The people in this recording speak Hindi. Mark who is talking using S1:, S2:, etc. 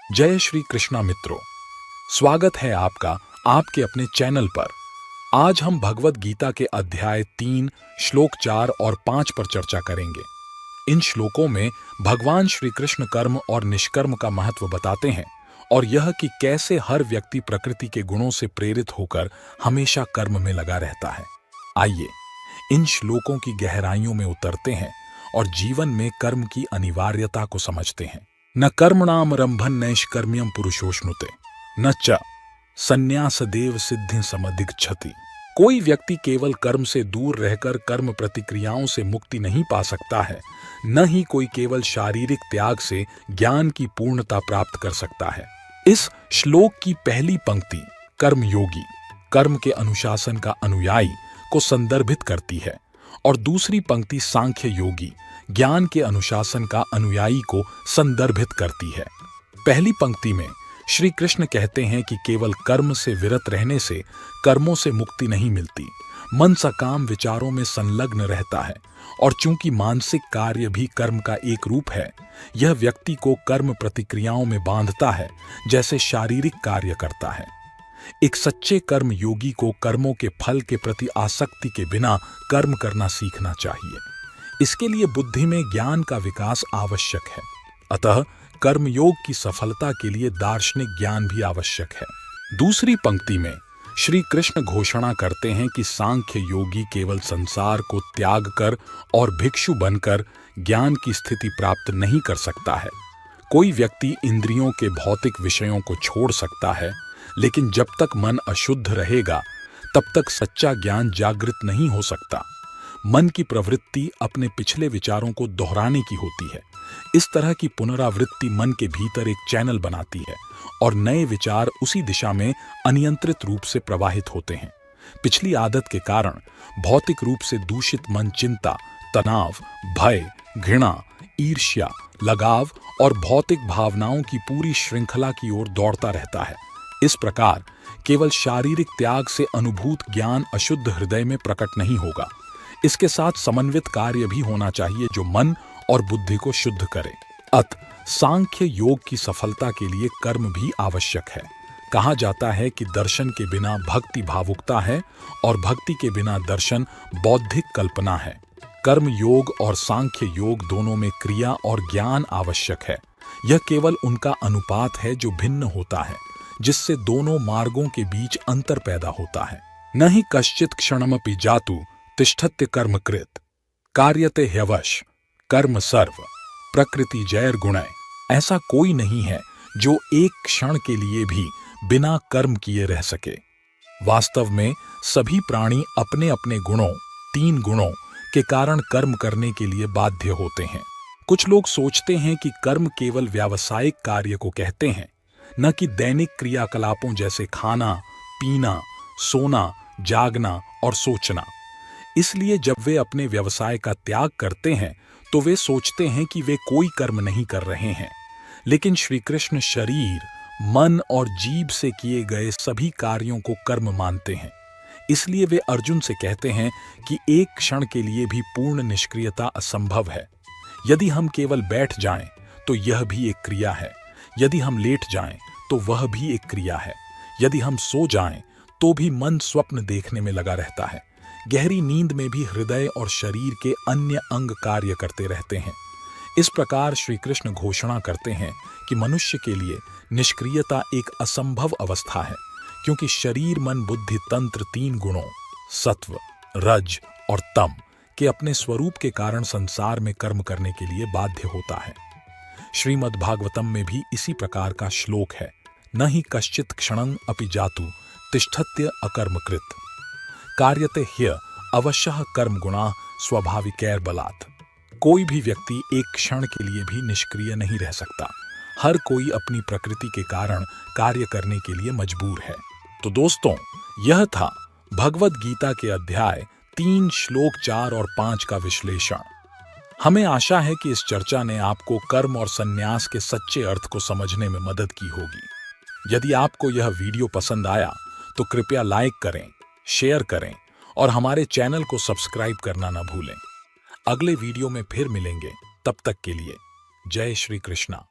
S1: जय श्री कृष्णा मित्रों, स्वागत है आपका आपके अपने चैनल पर। आज हम भगवत गीता के अध्याय 3 श्लोक 4 और 5 पर चर्चा करेंगे। इन श्लोकों में भगवान श्री कृष्ण कर्म और निष्कर्म का महत्व बताते हैं और यह कि कैसे हर व्यक्ति प्रकृति के गुणों से प्रेरित होकर हमेशा कर्म में लगा रहता है। आइए इन श्लोकों की गहराइयों में उतरते हैं और जीवन में कर्म की अनिवार्यता को समझते हैं। न कर्मणाम रंभन नैष्कर्म्यम पुरुषोष्णुते न च संन्यासदेव सिद्धि समधिगच्छति। कोई व्यक्ति केवल कर्म से दूर रहकर कर्म प्रतिक्रियाओं से मुक्ति नहीं पा सकता है, न ही कोई केवल शारीरिक त्याग से ज्ञान की पूर्णता प्राप्त कर सकता है। इस श्लोक की पहली पंक्ति कर्मयोगी, कर्म के अनुशासन का अनुयायी को संदर्भित करती है और दूसरी पंक्ति सांख्य योगी, ज्ञान के अनुशासन का अनुयायी को संदर्भित करती है। पहली पंक्ति में श्री कृष्ण कहते हैं कि केवल कर्म से विरत रहने से कर्मों से मुक्ति नहीं मिलती। मन सकाम विचारों में संलग्न रहता है और चूंकि मानसिक कार्य भी कर्म का एक रूप है, यह व्यक्ति को कर्म प्रतिक्रियाओं में बांधता है जैसे शारीरिक कार्य करता है। एक सच्चे कर्म योगी को कर्मों के फल के प्रति आसक्ति के बिना कर्म करना सीखना चाहिए। इसके लिए बुद्धि में ज्ञान का विकास आवश्यक है। अतः कर्मयोग की सफलता के लिए दार्शनिक ज्ञान भी आवश्यक है। दूसरी पंक्ति में श्री कृष्ण घोषणा करते हैं कि सांख्य योगी केवल संसार को त्याग कर और भिक्षु बनकर ज्ञान की स्थिति प्राप्त नहीं कर सकता है। कोई व्यक्ति इंद्रियों के भौतिक विषयों को छोड़ सकता है, लेकिन जब तक मन अशुद्ध रहेगा तब तक सच्चा ज्ञान जागृत नहीं हो सकता। मन की प्रवृत्ति अपने पिछले विचारों को दोहराने की होती है। इस तरह की पुनरावृत्ति मन के भीतर एक चैनल बनाती है और नए विचार उसी दिशा में अनियंत्रित रूप से प्रवाहित होते हैं। पिछली आदत के कारण भौतिक रूप से दूषित मन चिंता, तनाव, भय, घृणा, ईर्ष्या, लगाव और भौतिक भावनाओं की पूरी श्रृंखला की ओर दौड़ता रहता है। इस प्रकार केवल शारीरिक त्याग से अनुभूत ज्ञान अशुद्ध हृदय में प्रकट नहीं होगा। इसके साथ समन्वित कार्य भी होना चाहिए जो मन और बुद्धि को शुद्ध करे। सांख्य योग की सफलता के लिए कर्म भी आवश्यक है। कहा जाता है कि दर्शन के बिना भक्ति भावुकता है और भक्ति के बिना दर्शन बौद्धिक कल्पना है। कर्म योग और सांख्य योग दोनों में क्रिया और ज्ञान आवश्यक है। यह केवल उनका अनुपात है जो भिन्न होता है, जिससे दोनों मार्गों के अंतर अंतर पैदा होता है। न ही कश्चित क्षणमपि जातु तिष्ठत्य कर्मकृत कार्यते ह्यवश कर्म सर्व प्रकृति जैर गुणय। ऐसा कोई नहीं है जो एक क्षण के लिए भी बिना कर्म किए रह सके। वास्तव में सभी प्राणी अपने अपने गुणों, 3 गुणों के कारण कर्म करने के लिए बाध्य होते हैं। कुछ लोग सोचते हैं कि कर्म केवल व्यावसायिक कार्य को कहते हैं, न कि दैनिक क्रियाकलापों जैसे खाना, पीना, सोना, जागना और सोचना। इसलिए जब वे अपने व्यवसाय का त्याग करते हैं तो वे सोचते हैं कि वे कोई कर्म नहीं कर रहे हैं। लेकिन श्री कृष्ण शरीर, मन और जीभ से किए गए सभी कार्यों को कर्म मानते हैं। इसलिए वे अर्जुन से कहते हैं कि एक क्षण के लिए भी पूर्ण निष्क्रियता असंभव है। यदि हम केवल बैठ जाएं तो यह भी एक क्रिया है। यदि हम लेट जाएं तो वह भी एक क्रिया है। यदि हम सो जाएं तो भी मन स्वप्न देखने में लगा रहता है। गहरी नींद में भी हृदय और शरीर के अन्य अंग कार्य करते रहते हैं। इस प्रकार श्री कृष्ण घोषणा करते हैं कि मनुष्य के लिए निष्क्रियता एक असंभव अवस्था है, क्योंकि शरीर, मन, बुद्धि, तंत्र 3 गुणों सत्व, रज और तम के अपने स्वरूप के कारण संसार में कर्म करने के लिए बाध्य होता है। श्रीमद् भागवतम में भी इसी प्रकार का श्लोक है, न ही कश्चित क्षणं अपि जातु तिष्ठत्य अकर्मकृत कार्यते ह्य अवश्यः कर्म गुणा स्वाभाविकैर बलात्। कोई भी व्यक्ति एक क्षण के लिए भी निष्क्रिय नहीं रह सकता। हर कोई अपनी प्रकृति के कारण कार्य करने के लिए मजबूर है। तो दोस्तों, यह था भगवत गीता के अध्याय 3 श्लोक 4 और 5 का विश्लेषण। हमें आशा है कि इस चर्चा ने आपको कर्म और संन्यास के सच्चे अर्थ को समझने में मदद की होगी। यदि आपको यह वीडियो पसंद आया तो कृपया लाइक करें, शेयर करें और हमारे चैनल को सब्सक्राइब करना न भूलें। अगले वीडियो में फिर मिलेंगे। तब तक के लिए जय श्री कृष्णा।